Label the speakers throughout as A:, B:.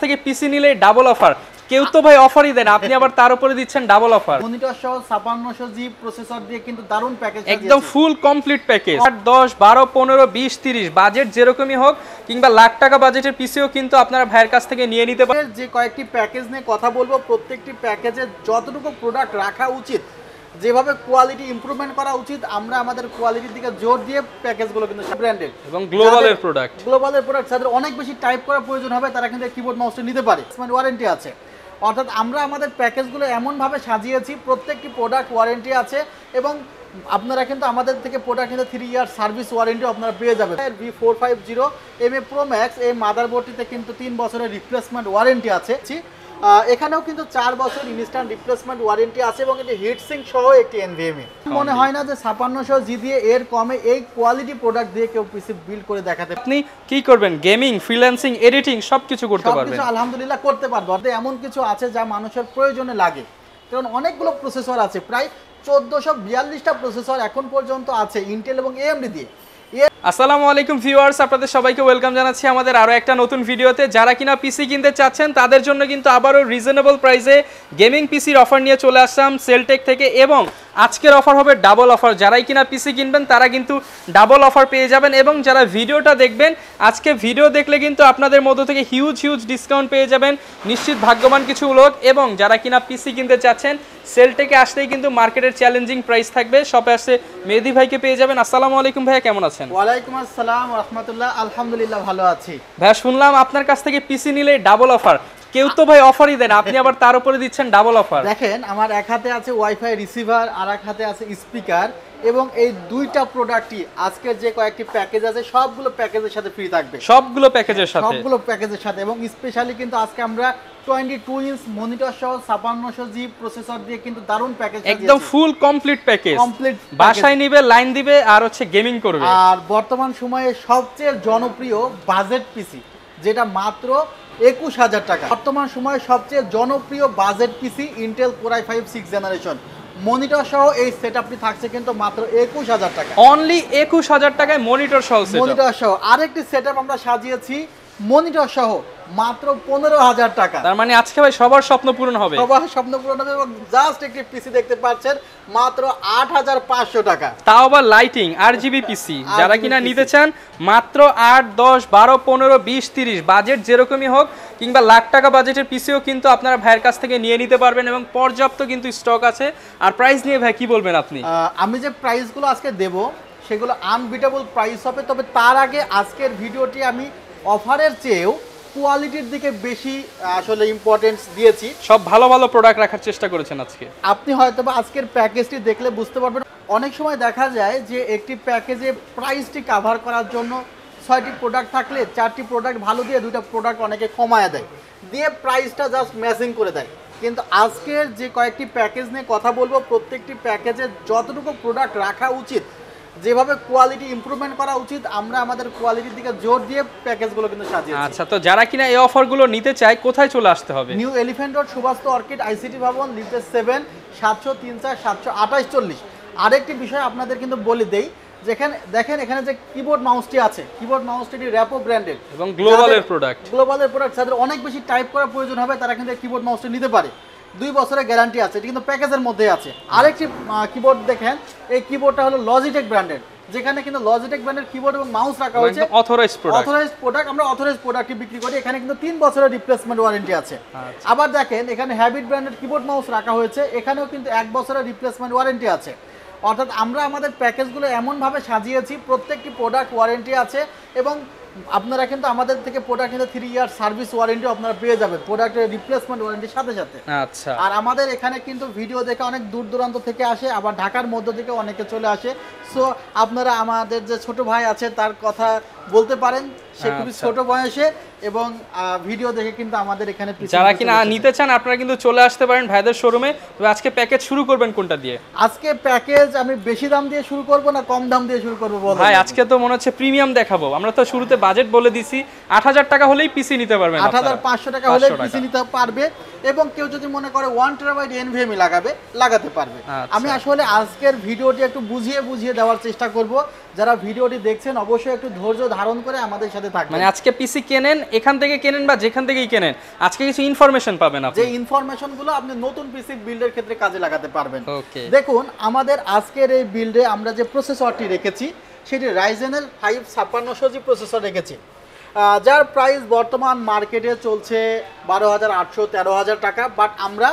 A: থেকে পিসি নিলে double offer. কেউ তো ভাই অফারই দেন, আপনি আবার তার উপরে দিচ্ছেন ডাবল অফার।
B: মনিটর সহ 5600 জি প্রসেসর দিয়ে কিন্তু দারুণ প্যাকেজ
A: একদম ফুল কমপ্লিট প্যাকেজ। 8 10 12 15 20 30 বাজেট যেরকমই হোক কিংবা লাখ টাকা বাজেটের পিসিও কিন্তু আপনারা ভাইয়ের কাছ থেকে নিয়ে নিতে পারেন।
B: যে কয়েকটি প্যাকেজ নিয়ে কথা বলবো, প্রত্যেকটি প্যাকেজে যতটুকু প্রোডাক্ট রাখা উচিত, যেভাবে কোয়ালিটি ইমপ্রুভমেন্ট করা উচিত, আমরা আমাদের কোয়ালিটির দিকে জোর দিয়ে প্যাকেজগুলো কিন্তু ব্র্যান্ডেড
A: এবং গ্লোবালের প্রোডাক্ট।
B: যাদের অনেক বেশি টাইপ করার প্রয়োজন হবে তারা কিন্তু কিবোর্ড মাউসটা নিতে পারে, ওয়ারেন্টি আছে। অর্থাৎ আমরা আমাদের প্যাকেজগুলো এমনভাবে সাজিয়েছি, প্রত্যেকটি প্রোডাক্ট ওয়ারেন্টি আছে এবং আপনারা কিন্তু আমাদের থেকে প্রোডাক্ট কিন্তু 3 ইয়ার সার্ভিস ওয়ারেন্টিও আপনারা পেয়ে যাবেন। V450MA Pro Max এই মাদারবোর্ডটিতে কিন্তু 3 বছরের রিপ্লেসমেন্ট ওয়ারেন্টি আছে। এখানেও কিন্তু 4 বছর ইনস্ট্যান্ট রিপ্লেসমেন্ট ওয়ারেন্টি আছে এবং এটি হিটসিঙ্ক সহ একটি NVMe। মনে হয় না যে 5600 জি দিয়ে এর কমে এই কোয়ালিটি প্রোডাক্ট দিয়ে কেউ পিসি বিল্ড করে দেখাতে।
A: আপনি কি করবেন? গেমিং, ফ্রিল্যান্সিং, এডিটিং সবকিছু করতে পারবেন।
B: সবকিছু আলহামদুলিল্লাহ করতে পারবো। এমন কিছু আছে যা মানুষের প্রয়োজনে লাগে, কারণ অনেকগুলো প্রসেসর আছে, প্রায় 1442টা প্রসেসর এখন পর্যন্ত আছে ইন্টেল এবং AMD দিয়ে।
A: আসসালামু আলাইকুম ভিউয়ার্স, আপনাদের সবাইকে ওয়েলকাম জানাচ্ছি আমাদের আরো একটা নতুন ভিডিওতে। যারা কিনা পিসি কিনতে চাচ্ছেন তাদের জন্য কিন্তু আবারও রিজনেবল প্রাইসে গেমিং পিসির অফার নিয়ে চলে আসলাম সেলটেক থেকে, এবং আজকের অফার হবে ডাবল অফার। যারাই কিনা পিসি কিনবেন তারা কিন্তু ডাবল অফার পেয়ে যাবেন, এবং যারা ভিডিওটা দেখবেন আজকে ভিডিও দেখলে কিন্তু আপনাদের মধ্য থেকে হিউজ ডিসকাউন্ট পেয়ে যাবেন, নিশ্চিত ভাগ্যবান কিছু লোক। এবং যারা কিনা পিসি কিনতে চাচ্ছেন সেলটেকে আসলেই কিন্তু মার্কেটের চ্যালেঞ্জিং প্রাইস থাকবে। শপে আসে মেহেদি ভাইকে পেয়ে যাবেন। আসসালামু আলাইকুম ভাইয়া, কেমন আছেন?
B: ওয়ালাইকুম আসসালাম রাহমাতুল্লাহ, আলহামদুলিল্লাহ ভালো আছি।
A: ভাইয়া শুনলাম আপনার কাছ থেকে পিসি নিলে ডাবল অফার। কেউ তো ভাই অফারই দেন, আপনি আবার তার উপরে দিচ্ছেন ডাবল অফার।
B: দেখেন, আমার এক হাতে আছে ওয়াইফাই রিসিভার, আর এক হাতে আছে স্পিকার, এবং এই দুইটা প্রোডাক্টই আজকের যে কয়েকটি প্যাকেজ আছে সবগুলো প্যাকেজের সাথে ফ্রি থাকবে।
A: সবগুলো প্যাকেজের সাথে
B: এবং স্পেশালি কিন্তু আজকে আমরা 22 ইঞ্চ মনিটর সহ 5600 জি প্রসেসর দিয়ে কিন্তু দারুণ প্যাকেজ,
A: একদম ফুল কমপ্লিট প্যাকেজ। বাসায় নিবে, লাইন দিবে, আর হচ্ছে গেমিং করবে।
B: আর বর্তমান সময়ে সবচেয়ে জনপ্রিয় বাজেট পিসি, যেটা মাত্র 21000 টাকা। বর্তমান সময়ে সবচেয়ে জনপ্রিয় বাজেট পিসি Intel Core i5 6th generation monitor সহ এই সেটআপটি থাকছে কিন্তু মাত্র 21000 টাকা।
A: অনলি 21000 টাকায় মনিটর সহ সেটআপ।
B: মনিটর সহ আরেকটি সেটআপ আমরা সাজিয়েছি মনিটর সহ মাত্র 15000 টাকা।
A: তার মানে আজকে ভাই সবার স্বপ্ন পূরণ হবে।
B: সবার স্বপ্ন পূরণ হবে, এবং জাস্ট একটি পিসি দেখতে পাচ্ছেন মাত্র 8500 টাকা।
A: তাও আবার লাইটিং RGB পিসি। যারা কিনা নিতে চান মাত্র 8 10 12 15 20 30 বাজেট যেরকমই হোক কিংবা লাখ টাকা বাজেটের পিসিও কিন্তু আপনারা ভাইয়ের কাছ থেকে নিয়ে নিতে পারবেন, এবং পর্যাপ্ত কিন্তু স্টক আছে। আর প্রাইস নিয়ে ভাই কি বলবেন আপনি?
B: আমি যে প্রাইসগুলো আজকে দেব সেগুলো আনবিটেবল প্রাইস হবে, তবে তার আগে আজকের ভিডিওটি আমি অফারের চেয়েও কোয়ালিটির দিকে বেশি আসলে ইম্পর্টেন্স দিয়েছি।
A: সব ভালো ভালো প্রোডাক্ট রাখার চেষ্টা করেছেন আজকে।
B: আপনি হয়তো বা আজকের প্যাকেজটি দেখলে বুঝতে পারবেন, অনেক সময় দেখা যায় যে একটি প্যাকেজে প্রাইসটি কাভার করার জন্য 6টি প্রোডাক্ট থাকলে 4টি প্রোডাক্ট ভালো দিয়ে 2টা প্রোডাক্ট অনেকে কমায় দেয়, দিয়ে প্রাইসটা জাস্ট ম্যাচিং করে দেয়। কিন্তু আজকের যে কয়েকটি প্যাকেজ নিয়ে কথা বলবো, প্রত্যেকটি প্যাকেজে যতটুকু প্রোডাক্ট রাখা উচিত, যেভাবে কোয়ালিটি ইমপ্রুভমেন্ট করা উচিত, আমরা আমাদের কোয়ালিটির দিকে জোর দিয়ে প্যাকেজগুলো কিন্তু সাজিয়েছি।
A: আচ্ছা, তো যারা কিনা এই অফারগুলো নিতে চায় কোথায় চলে আসতে হবে?
B: New elephant road, Subhash orchid, ICT ভবন, লিফট 7, 703 728 40। আরেকটি বিষয় আপনাদের কিন্তু বলে দেই, যেখানে দেখেন এখানে যে কিবোর্ড মাউসটি আছে, কিবোর্ড মাউসটি র্যাপো ব্র্যান্ডেড
A: এবং গ্লোবালের প্রোডাক্ট।
B: যাদের অনেক বেশি টাইপ করার প্রয়োজন হবে তারা কিন্তু কিবোর্ড মাউসটি নিতে পারে। 2 বছরের গ্যারান্টি আছে, এটি কিন্তু প্যাকেজের মধ্যে আছে। আরেকটি কিবোর্ড দেখেন, এই কিবোর্ডটা হলো লজিটেক ব্র্যান্ডের, যেখানে কিন্তু লজিটেক ব্র্যান্ডের কিবোর্ড এবং মাউস রাখা হয়েছে।
A: Authorised product.
B: আমরা অথরাইজড প্রোডাক্টই বিক্রি করি। এখানে কিন্তু 3 বছরের রিপ্লেসমেন্ট ওয়ারেন্টি আছে। আবার দেখেন এখানে হ্যাবিট ব্র্যান্ডের কিবোর্ড মাউস রাখা হয়েছে, এখানেও কিন্তু 1 বছরের রিপ্লেসমেন্ট ওয়ারেন্টি আছে। অর্থাৎ আমরা আমাদের প্যাকেজগুলো এমনভাবে সাজিয়েছি, প্রত্যেকটি প্রোডাক্ট ওয়ারেন্টি আছে, এবং আপনারা কিন্তু আমাদের থেকে প্রোডাক্ট কিন্তু 3 ইয়ার সার্ভিস ওয়ারেন্টিও আপনারা পেয়ে যাবেন প্রোডাক্টের রিপ্লেসমেন্ট ওয়ারেন্টির সাথে সাথে।
A: আচ্ছা,
B: আর আমাদের এখানে কিন্তু ভিডিও দেখে অনেক দূর দূরান্ত থেকে আসে, আবার ঢাকার মধ্য থেকে অনেকে চলে আসে। সো আপনারা আমাদের যে ছোট ভাই আছে তার কথা বলতে পারেন, সে খুবই ছোট বয়সে এবং ভিডিও দেখে কিন্তু আমাদের এখানে
A: যারা কিনা নিতে চান আপনারা কিন্তু চলে আসতে পারেন ভাইদের শোরুমে। তবে আজকে প্যাকেজ শুরু করবেন কোনটা দিয়ে?
B: আজকে প্যাকেজ আমি বেশি দাম দিয়ে শুরু করব না কম দাম দিয়ে শুরু করব বলেন?
A: ভাই আজকে তো মনে হচ্ছে প্রিমিয়াম দেখাবো। আমরা তো শুরুতে বাজেট বলে দিছি 8000 টাকা হলেই পিসি নিতে পারবেন,
B: 8500 টাকা হলে পিসি নিতে পারবে, এবং কেউ যদি মনে করে 1 টেরাবাইট NVMe লাগাতে পারবে। আমি আসলে আজকের ভিডিওটি একটু বুঝিয়ে দেওয়ার চেষ্টা করব। যারা ভিডিওটি দেখছেন অবশ্যই একটু ধৈর্য ধারণ করে আমাদের সাথে সাথে থাকবে।
A: মানে আজকে পিসি কেনেন, এখান থেকে কেনেন বা যেখান থেকেই কেনেন, আজকে কিছু ইনফরমেশন পাবেন আপনি,
B: যে ইনফরমেশন গুলো আপনি নতুন পিসি বিল্ডের ক্ষেত্রে কাজে লাগাতে পারবেন।
A: ওকে,
B: দেখুন আমাদের আজকের এই বিল্ডে আমরা যে প্রসেসরটি রেখেছি সেটি রাইজেনের 5 5600G প্রসেসর রেখেছি, যার প্রাইস বর্তমান মার্কেটে চলছে 12,800 13,000 টাকা, বাট আমরা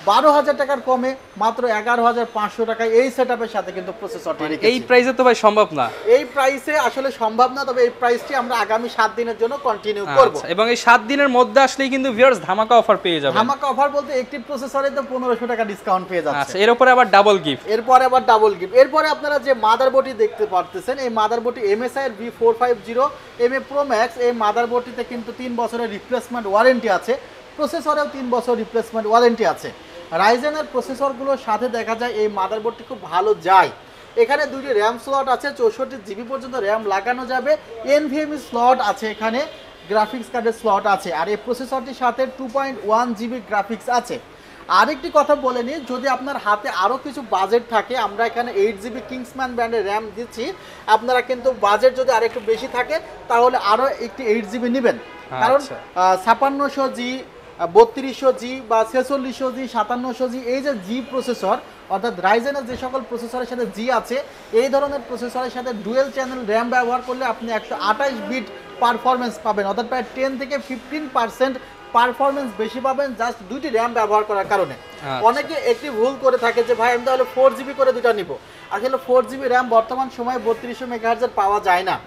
B: 12,000 টাকার কমে মাত্র 11,500 টাকায় এই সেটআপের সাথে কিন্তু প্রসেসরটি রেখেছি।
A: এই প্রাইসে তো ভাই সম্ভব না,
B: এই প্রাইসে আসলে সম্ভব না, তবে এই প্রাইসটি আমরা আগামী 7 দিনের জন্য কন্টিনিউ করব।
A: এবং এই 7 দিনের মধ্যে আসলেই কিন্তু ভিউয়ার্স ধামাকা অফার পেয়ে যাবেন।
B: ধামাকা অফার বলতে একটি প্রসেসরে তো 1500 টাকা ডিসকাউন্ট পেয়ে যাচ্ছে।
A: আচ্ছা, এর উপরে আবার ডাবল গিফট।
B: এরপরে আবার ডাবল গিফট। এরপরে আপনারা যে মাদারবোর্ডটি দেখতে পারতেছেন, এই মাদারবোর্ডটি MSI এর V450MA Pro Max। এই মাদারবোর্ডটিতে কিন্তু 3 বছরের রিপ্লেসমেন্ট ওয়ারেন্টি আছে, প্রসেসরেও 3 বছর রিপ্লেসমেন্ট ওয়ারেন্টি আছে। রাইজেনের প্রসেসরগুলোর সাথে দেখা যায় এই মাদারবোর্ডটি খুব ভালো যায়। এখানে দুটি র্যাম স্লট আছে, 64GB পর্যন্ত র্যাম লাগানো যাবে, NVMe স্লট আছে, এখানে গ্রাফিক্স কার্ডের স্লট আছে, আর এই প্রসেসরটির সাথে 2.1GB গ্রাফিক্স আছে। আরেকটি কথা বলে নিই, যদি আপনার হাতে আরও কিছু বাজেট থাকে, আমরা এখানে 8GB কিংসম্যান ব্র্যান্ডের র্যাম দিচ্ছি, আপনারা কিন্তু বাজেট যদি আরেকটু বেশি থাকে তাহলে আরও একটি 8GB নেবেন, কারণ 5600G 3200G বা 4600G 5700G এই যে জি প্রসেসর, অর্থাৎ রাইজেনের যে সকল প্রসেসরের সাথে জি আছে, এই ধরনের প্রসেসরের সাথে ডুয়েল চ্যানেল র্যাম ব্যবহার করলে আপনি 128 বিট পারফরমেন্স পাবেন, অর্থাৎ প্রায় 10 থেকে 15% পারফরমেন্স বেশি পাবেন জাস্ট দুইটি র্যাম ব্যবহার করার কারণে। অনেকে একটি ভুল করে থাকে যে ভাই আমি তাহলে 4GB করে দুটা নিব। আসলে 4GB র্যাম বর্তমান সময়ে 3200 মেগাহার্টজের পাওয়া যায় না,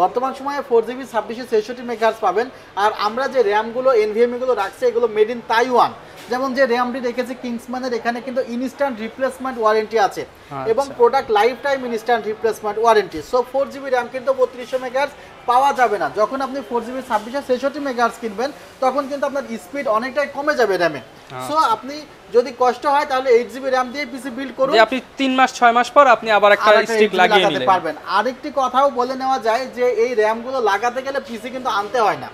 B: বর্তমান সময়ে 4GB 2666 মেগাহার্টজ পাবেন। আর আমরা যে র্যামগুলো NVMe গুলো রাখছি এগুলো মেড ইন তাইওয়ান। যেমন যে র্যামটি রেখেছি কিংসম্যানের, এখানে কিন্তু ইনস্ট্যান্ট রিপ্লেসমেন্ট ওয়ারেন্টি আছে এবং product life time instant replacement warranty. So 4GB RAM কিন্তু 3200 মেগাহার্টজ পাওয়া যাবে না। যখন আপনি 4GB 2666 মেগাহার্টজ কিনবেন তখন কিন্তু আপনার স্পিড অনেকটাই কমে যাবে র্যামে। সো আপনি যদি কষ্ট হয় তাহলে 8GB র্যাম দিয়ে পিসি বিল্ড করুন,
A: আপনি 3 মাস 6 মাস পর আপনি আবার একটা স্টিক লাগিয়ে নিতে
B: পারবেন। আরেকটি কথাও বলে নেওয়া যায় যে এই র্যামগুলো লাগাতে গেলে পিসি কিন্তু আনতে হয় না,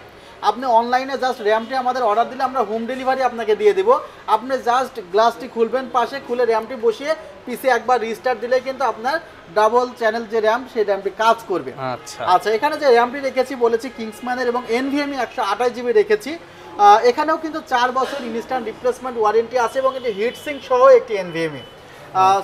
B: আপনি অনলাইনে জাস্ট র্যামটি আমাদের অর্ডার দিলে আমরা হোম ডেলিভারি আপনাকে দিয়ে দেবো। আপনি জাস্ট গ্লাসটি খুলবেন পাশে, খুলে র্যামটি বসিয়ে পিসি একবার রিস্টার্ট দিলে কিন্তু আপনার ডাবল চ্যানেল যে র্যাম সেই র্যামটি কাজ করবে। আচ্ছা, এখানে যে র্যামটি রেখেছি বলেছি কিংসম্যানের এবং NVMe 128GB রেখেছি। এখানেও কিন্তু 4 বছর ইনস্ট্যান্ট রিপ্লেসমেন্ট ওয়ারেন্টি আছে এবং এটি হিটসিঙ্ক সহ একটি NVMe।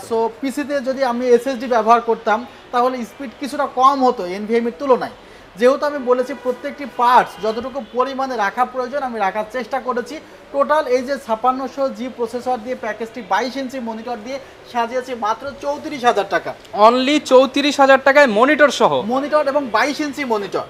B: সো পিসিতে যদি আমি SSD ব্যবহার করতাম তাহলে স্পিড কিছুটা কম হতো NVMe এর তুলনায়। যেহেতু আমি বলেছি প্রত্যেকটি পার্টস যতটুকু পরিমাণে রাখা প্রয়োজন আমি রাখার চেষ্টা করেছি। টোটাল এই যে 5600G প্রসেসর দিয়ে প্যাকেজটি 22 ইঞ্চি মনিটর দিয়ে সাজিয়েছি মাত্র 34,000 টাকা।
A: অনলি 34,000 টাকায় মনিটর সহ,
B: মনিটর এবং 22 ইঞ্চি মনিটর।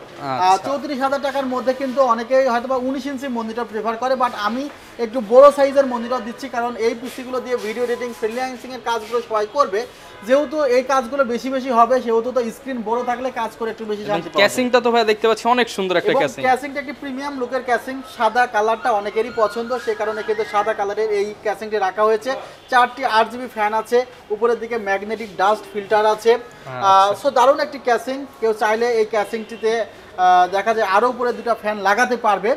B: 34,000 টাকার মধ্যে কিন্তু অনেকেই হয়তো বা 19 ইঞ্চি মনিটর প্রেফার করে, বাট আমি একটু বড় সাইজের মনিটর দিচ্ছি কারণ এই পিসিগুলো দিয়ে ভিডিও এডিটিং ফ্রিল্যান্সিং এর কাজগুলো সবাই করবে। যেহেতু এই কাজগুলো বেশি বেশি হবে সেহেতু তো স্ক্রিন বড় থাকলে কাজ করে একটু বেশি শান্তি পাবে।
A: ক্যাসিংটা তো ভাই দেখতে পাচ্ছি অনেক সুন্দর একটা ক্যাসিং।
B: ক্যাসিংটা একটি প্রিমিয়াম লুকের ক্যাসিং, সাদা কালারটা অনেকেরই পছন্দ, সেই কারণে কিন্তু সাদা কালারের এই ক্যাসিংটি রাখা হয়েছে। 4টি RGB ফ্যান আছে, উপরের দিকে ম্যাগনেটিক ডাস্ট ফিল্টার আছে। সো দারুণ একটি ক্যাসিং, কেউ চাইলে এই ক্যাসিংটিতে দেখা যায় আরও উপরে দুটো ফ্যান লাগাতে পারবে।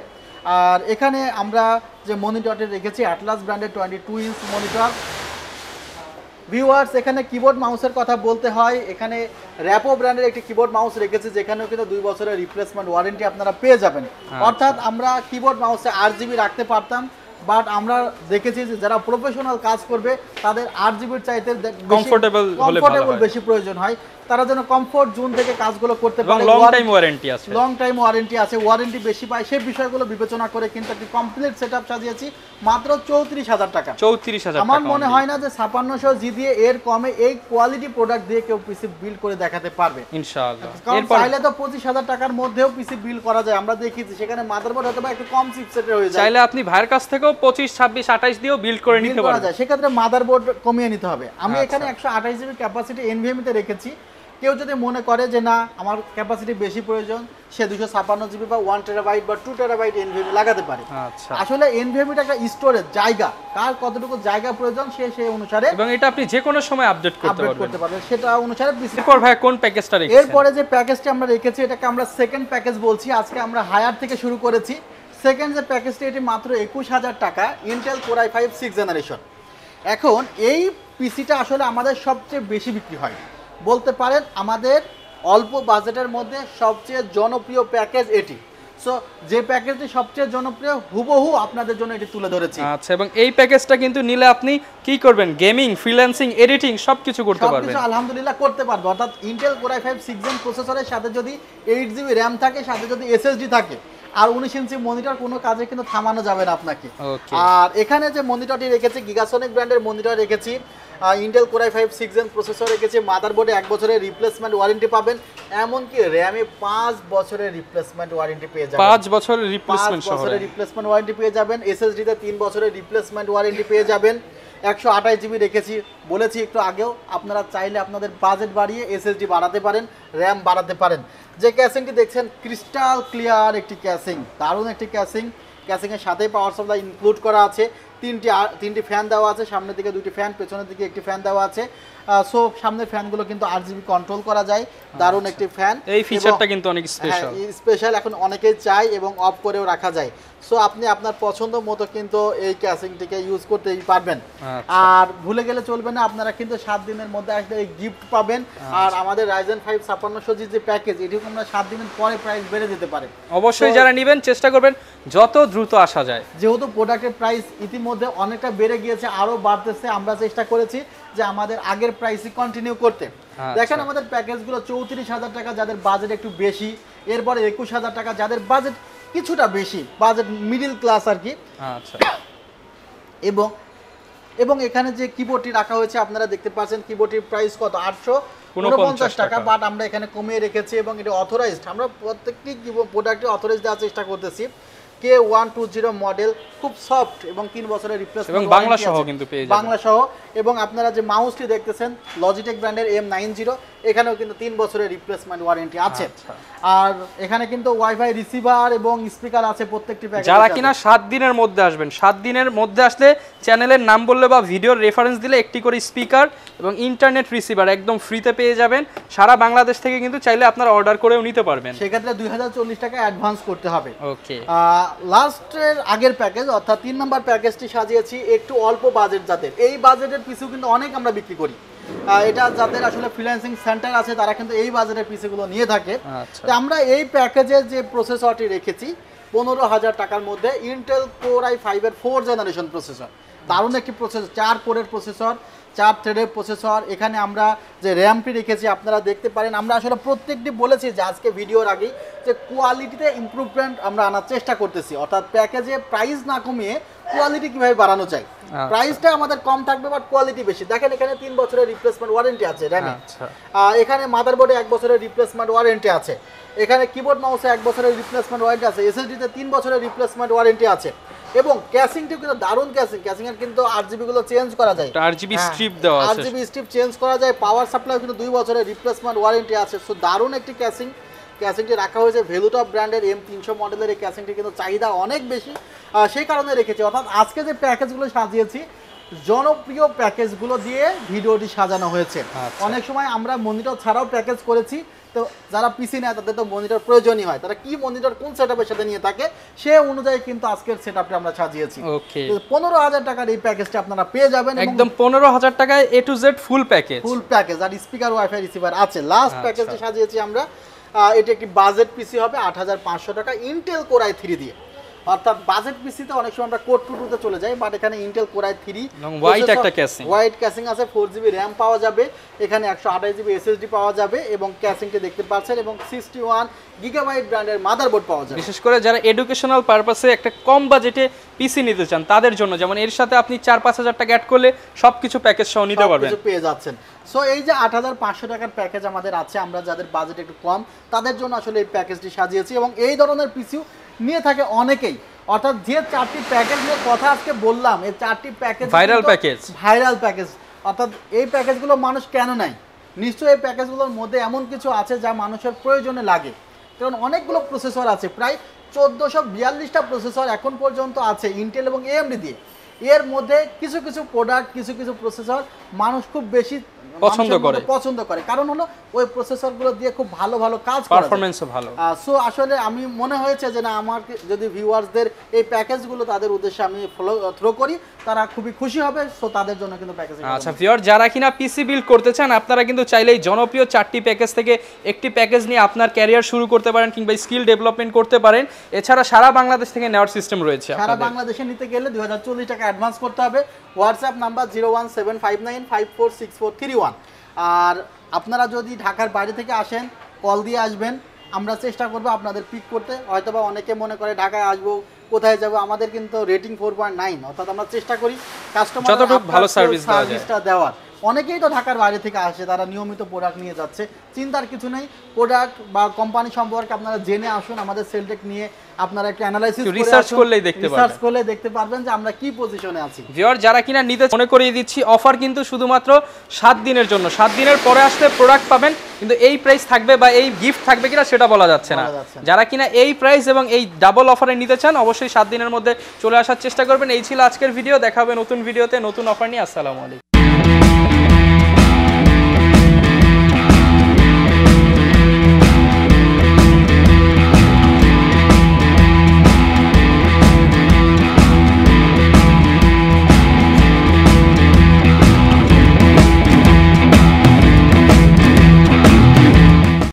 B: আর এখানে আমরা যে মনিটরটি রেখেছি অ্যাটলাস ব্র্যান্ডের 22 ইঞ্চ মনিটর। ভিউয়ার্স, এখানে কিবোর্ড মাউসের কথা বলতে হয়, এখানে র্যাপো ব্র্যান্ডের একটি কিবোর্ড মাউস রেখেছি যেখানেও কিন্তু 2 বছরের রিপ্লেসমেন্ট ওয়ারেন্টি আপনারা পেয়ে যাবেন। অর্থাৎ আমরা কিবোর্ড মাউসে 8GB রাখতে পারতাম, বাট আমরা দেখেছি যে যারা প্রফেশনাল কাজ করবে তাদের 8GBর চাইতে
A: কমফোর্টেবল
B: বেশি প্রয়োজন হয়, তারা যেন কমফোর্ট জোন থেকে কাজগুলো করতে পারে।
A: লং টাইম ওয়ারেন্টি আছে,
B: ওয়ারেন্টি বেশি পায়, সেই বিষয়গুলো বিবেচনা করে কিন্তু একটি কমপ্লিট সেটআপ সাজিয়েছি মাত্র 34,000 টাকা।
A: 34,000 টাকা।
B: আমার মনে হয় না যে 5600G দিয়ে এর কমে এই কোয়ালিটি প্রোডাক্ট দিয়ে কেউ পিসি বিল্ড করে দেখাতে পারবে
A: ইনশাআল্লাহ।
B: কারণ চাইলে তো 25,000 টাকার মধ্যেও পিসি বিল্ড করা যায়, আমরা দেখেছি সেখানে মাদারবোর্ড হয়তো বা একটু কম চিপসেটের হয়ে যায়।
A: চাইলে আপনি ভাইয়ের কাছ থেকেও 25, 26, 28 দিয়েও বিল্ড করে নিতে পারবেন।
B: সেক্ষেত্রে মাদারবোর্ড কমিয়ে নিতে হবে। আমি এখানে 128GB ক্যাপাসিটি NVMe তে রেখেছি। কেউ যদি মনে করে যে না আমার ক্যাপাসিটি বেশি প্রয়োজন, সে 256GB বা 1TB বা 2TB NVMe লাগাতে পারে। আসলে NVMe টা একটা স্টোরেজ জায়গা, কার কতটুকু জায়গা প্রয়োজন সে সেই অনুসারে,
A: এবং এটা আপনি যে কোনো সময় আপডেট করতে
B: পারবেন সেটা অনুসারে।
A: এরপর ভাই কোন প্যাকেজটা রেখেছেন?
B: এরপরে যে প্যাকেজটি আমরা রেখেছি এটাকে আমরা সেকেন্ড প্যাকেজ বলছি। আজকে আমরা হায়ার থেকে শুরু করেছি। সেকেন্ড যে প্যাকেজটি এটি মাত্র 21,000 টাকা, Intel Core i5 6th generation. এখন এই পিসিটা আসলে আমাদের সবচেয়ে বেশি বিক্রি হয় বলতে পারেন। আমাদের অল্প বাজেটের মধ্যে সবচেয়ে জনপ্রিয় প্যাকেজ এটি। সো যে প্যাকেজটি সবচেয়ে জনপ্রিয় হুবহু আপনাদের জন্য এটি তুলে ধরেছি।
A: আচ্ছা, এবং এই প্যাকেজটা কিন্তু নিলে আপনি কি করবেন, গেমিং, ফ্রিল্যান্সিং, এডিটিং সবকিছু করতে পারবেন।
B: সবকিছু আলহামদুলিল্লাহ করতে পারবে। অর্থাৎ ইন্টেল Core i5 6 Gen প্রসেসরের সাথে যদি 8GB RAM থাকে, সাথে যদি SSD থাকে, আর 19 ইঞ্চি মনিটর, কোনো কাজে কিন্তু থামানো যাবে না আপনাকে। আর এখানে যে মনিটরটি রেখেছি, গিগাসনিক ব্র্যান্ডের মনিটর রেখেছি, Intel Core i5 6 Gen processor রেখেছি, মাদারবোর্ডে 1 বছরের রিপ্লেসমেন্ট ওয়ারেন্টি পাবেন, এমনকি র্যামে 5 বছরের রিপ্লেসমেন্ট ওয়ারেন্টি পেয়ে যাবেন।
A: 5 বছরের রিপ্লেসমেন্ট সহ
B: 5 বছরের রিপ্লেসমেন্ট ওয়ারেন্টি পেয়ে যাবেন। SSD তে 3 বছরের রিপ্লেসমেন্ট ওয়ারেন্টি পেয়ে যাবেন। 128GB রেখেছি, বলেছি একটু আগেও, আপনারা চাইলে আপনাদের বাজেট বাড়িয়ে SSD বাড়াতে পারেন, র্যাম বাড়াতে পারেন। যে ক্যাসিংটি দেখছেন ক্রিস্টাল ক্লিয়ার একটি ক্যাসিং, দারুণ একটি ক্যাসিং। ক্যাসিংয়ের সাথেই পাওয়ার সাপ্লাই ইনক্লুড করা আছে, তিনটি ফ্যান দেওয়া আছে, সামনের দিকে 2টি ফ্যান, পেছনের দিকে একটি ফ্যান দেওয়া আছে। সো সামনের ফ্যানগুলো কিন্তু RGB কন্ট্রোল করা যায়, দারুণ একটি ফ্যান।
A: এই ফিচারটা কিন্তু অনেক স্পেশাল,
B: স্পেশাল, এখন অনেকেই চায় এবং অফ করেও রাখা যায়। সো আপনি আপনার পছন্দ মতো কিন্তু এই ক্যাসিংটিকে ইউজ করতেই পারবেন। আর ভুলে গেলে চলবে না, আপনারা কিন্তু 7 দিনের মধ্যে একটা এই গিফট পাবেন। আর আমাদের Ryzen 5 5600G যে প্যাকেজ, এটিও আমরা 7 দিনের পরে প্রাইস বেড়ে যেতে পারে।
A: অবশ্যই যারা নেবেন চেষ্টা করবেন যত দ্রুত আসা যায়।
B: যেহেতু প্রোডাক্টের প্রাইস ইতিমধ্যে অনেকটা বেড়ে গিয়েছে, আরো বাড়তেছে, আমরা চেষ্টা করেছি যে আমাদের আগের প্রাইসই কন্টিনিউ করতে। দেখেন আমাদের প্যাকেজগুলো 34,000 টাকা যাদের বাজেট একটু বেশি, এরপরে 21,000 টাকা যাদের বাজেট কিছুটা বেশি, বাজেট মিডল ক্লাস আর কি।
A: আচ্ছা,
B: এবং এখানে যে কিবোর্ডটি রাখা হয়েছে আপনারা দেখতে পাচ্ছেন, কিবোর্ডটির প্রাইস কত, 849 টাকা, বাট আমরা এখানে কমিয়ে রেখেছি এবং এটা অথরাইজড। আমরা প্রত্যেকটি প্রোডাক্টে অথরাইজ দেওয়ার চেষ্টা করতেছি। K120 মডেল, খুব সফট এবং 3 বছরের রিপ্লেসমেন্ট
A: এবং বাংলা সহ কিন্তু পেয়ে যাবেন,
B: বাংলা সহ। এবং আপনারা যে মাউসটি দেখতেছেন লজিটেক ব্র্যান্ডের M90, এখানেও কিন্তু 3 বছরের রিপ্লেসমেন্ট ওয়ারেন্টি আছে। আর এখানে কিন্তু ওয়াইফাই রিসিভার এবং স্পিকার আছে প্রত্যেকটি প্যাকেজে।
A: যারা কিনা 7 দিনের মধ্যে আসবেন, 7 দিনের মধ্যে আসলে চ্যানেলের নাম বললে বা ভিডিওর রেফারেন্স দিলে একটি করে স্পিকার এবং ইন্টারনেট রিসিভার একদম ফ্রিতে পেয়ে যাবেন। সারা বাংলাদেশ থেকে কিন্তু চাইলে আপনারা অর্ডার করেও নিতে পারবেন।
B: সেক্ষেত্রে 2040 টাকা অ্যাডভান্স করতে হবে।
A: ওকে,
B: লাস্টের আগের প্যাকেজ অর্থাৎ 3 নম্বর প্যাকেজটি সাজিয়েছি একটু অল্প বাজেট যাদের, এই বাজেটের পিছু কিন্তু অনেক আমরা বিক্রি করি। এটা যাদের আসলে ফ্রিল্যান্সিং সেন্টার আছে তারা কিন্তু এই বাজেটের পিসগুলো নিয়ে থাকে। তো আমরা এই প্যাকেজের যে প্রসেসরটি রেখেছি 15,000 টাকার মধ্যে, ইন্টেল Core i5 এর 4th জেনারেশন প্রসেসর, দারুণ একটি প্রসেসর, 4 কোরের প্রসেসর, 4 থ্রেডের প্রসেসর। এখানে আমরা যে র্যামটি রেখেছি আপনারা দেখতে পারেন, আমরা আসলে প্রত্যেকটি বলেছি যে আজকে ভিডিওর আগেই যে কোয়ালিটিতে ইমপ্রুভমেন্ট আমরা আনার চেষ্টা করতেছি, অর্থাৎ প্যাকেজে প্রাইস না কমিয়ে কোয়ালিটি কিভাবে বাড়ানো যায়। প্রাইসটা আমাদের কম থাকবে বাট কোয়ালিটি বেশি। দেখেন এখানে 3 বছরের রিপ্লেসমেন্ট ওয়ারেন্টি আছে র্যামে, এখানে মাদারবোর্ডে 1 বছরের রিপ্লেসমেন্ট ওয়ারেন্টি আছে, এখানে কিবোর্ড মাউসে 1 বছরের রিপ্লেসমেন্ট ওয়ারেন্টি আছে, SSD-তে 3 বছরের রিপ্লেসমেন্ট ওয়ারেন্টি আছে। এবং ক্যাসিংটিও কিন্তু দারুণ ক্যাসিং এর কিন্তু RGB গুলো চেঞ্জ করা যায়,
A: RGB স্ট্রিপ দেওয়া আছে,
B: RGB স্ট্রিপ চেঞ্জ করা যায়। পাওয়ার সাপ্লাই কিন্তু 2 বছরের রিপ্লেসমেন্ট ওয়ারেন্টি আছে। সো দারুণ একটি ক্যাসিংটি রাখা হয়েছে। ভ্যালুটপ ব্র্যান্ডের M300 মডেলের এই ক্যাসিংটি কিন্তু চাহিদা অনেক বেশি, সেই কারণে রেখেছি। অর্থাৎ আজকে যে প্যাকেজগুলো সাজিয়েছি জনপ্রিয় প্যাকেজগুলো দিয়ে ভিডিওটি সাজানো হয়েছে। অনেক সময় আমরা মনিটর ছাড়াও প্যাকেজ করেছি, তো যারা পিসি নেয় তাদের তো মনিটর প্রয়োজনই হয়, তারা কি মনিটর কোন সেটআপের সাথে নিয়ে থাকে সে অনুযায়ী কিন্তু আজকের সেটআপটা আমরা সাজিয়েছি।
A: ওকে,
B: 15,000 টাকার এই প্যাকেজটা আপনারা পেয়ে যাবেন,
A: একদম 15,000 টাকায় A to Z full package,
B: আর স্পিকার ওয়াইফাই রিসিভার আছে। লাস্ট প্যাকেজটি সাজিয়েছি আমরা, এটি একটি বাজেট পিসি হবে 8,500 টাকা, ইন্টেল Core i3 দিয়ে। অর্থাৎ বাজেট পিসিতে অনেক সময় আমরা কোড 2 তে চলে যাই, বাট এখানে Intel Core i3 white casing আছে, 4GB র্যাম পাওয়া যাবে, এখানে 128GB SSD পাওয়া যাবে এবং ক্যাসিংটি দেখতে পাচ্ছেন, এবং 61GB ব্র্যান্ডের মাদারবোর্ড পাওয়া যাবে।
A: বিশেষ করে যারা এডুকেশনাল পারপাসে একটা কম বাজেটে পিসি নিতে চান তাদের জন্য, যেমন এর সাথে আপনি 4-5 টাকা অ্যাড করলে সবকিছু প্যাকেজ সহ নিতে পারবেন,
B: পেয়ে যাচ্ছেন। সো এই যে 8,500 টাকার প্যাকেজ আমাদের আছে, আমরা যাদের বাজেট একটু কম তাদের জন্য আসলে এই প্যাকেজটি সাজিয়েছি। এবং এই ধরনের পিসিও নিয়ে থাকে অনেকেই, অর্থাৎ যে 4টি প্যাকেজ নিয়ে কথা আজকে বললাম, এই 4টি প্যাকেজ ভাইরাল প্যাকেজ। অর্থাৎ এই প্যাকেজগুলো মানুষ কেন নেয়, নিশ্চয়ই এই প্যাকেজগুলোর মধ্যে এমন কিছু আছে যা মানুষের প্রয়োজনে লাগে। কারণ অনেকগুলো প্রসেসর আছে, প্রায় 1442টা প্রসেসর এখন পর্যন্ত আছে ইন্টেল এবং AMD দিয়ে। এর মধ্যে কিছু প্রোডাক্ট, কিছু প্রসেসর মানুষ খুব বেশি পছন্দ করে, কারণ হলো ওই প্রসেসরগুলো দিয়ে খুব ভালো ভালো কাজ করে,
A: পারফরম্যান্সও ভালো।
B: সো আসলে আমি মনে হয়েছে যে না, আমার যদি ভিউয়ার্সদের এই প্যাকেজগুলো তাদের উদ্দেশ্যে আমি থ্রো করি, তারা খুবই খুশি হবে। সো তাদের জন্য কিন্তু প্যাকেজ।
A: আচ্ছা ভিউয়ার, যারা কিনা পিসি বিল্ড করতে চান, আপনারা কিন্তু চাইলেই জনপ্রিয় 4টি প্যাকেজ থেকে একটি প্যাকেজ নিয়ে আপনার ক্যারিয়ার শুরু করতে পারেন কিংবা স্কিল ডেভেলপমেন্ট করতে পারেন। এছাড়া সারা বাংলাদেশ থেকে নেওয়ার সিস্টেম রয়েছে।
B: সারা বাংলাদেশে নিতে গেলে 2040 টাকা অ্যাডভান্স করতে হবে। WhatsApp number 01759546431। আর আপনারা যদি ঢাকার বাইরে থেকে আসেন, কল দিয়ে আসবেন, আমরা চেষ্টা করবো আপনাদের পিক করতে। হয়তোবা অনেকে মনে করে ঢাকায় আসবো, কোথায় যাব, আমাদের কিন্তু রেটিং 4.9, অর্থাৎ আমরা চেষ্টা করি কাস্টমার
A: যতটুকু ভালো
B: সার্ভিসটা দেওয়ার। অনেকেই তো ঢাকার বাইরে থেকে আসে, তারা নিয়মিত প্রোডাক্ট নিয়ে যাচ্ছে, চিন্তার কিছু নেই। প্রোডাক্ট বা কোম্পানি সম্পর্কে আপনারা জেনে আসুন, আমাদের সেলটেক নিয়ে আপনারা একটা অ্যানালাইসিস করে
A: রিসার্চ করলেই দেখতে
B: পারবেন যে আমরা কি পজিশনে আছি।
A: ভিউয়ার, যারা কিনা নিতে মনে করিয়ে দিচ্ছি, অফার কিন্তু শুধুমাত্র 7 দিনের জন্য। 7 দিনের পরে আসলে প্রোডাক্ট পাবেন, কিন্তু এই প্রাইস থাকবে বা এই গিফট থাকবে কিনা সেটা বলা যাচ্ছে না। যারা কিনা এই প্রাইস এবং এই ডাবল অফারে নিতে চান, অবশ্যই 7 দিনের মধ্যে চলে আসার চেষ্টা করবেন। এই ছিল আজকের ভিডিও, দেখা হবে নতুন ভিডিওতে নতুন অফার নিয়ে। আসসালামু আলাইকুম।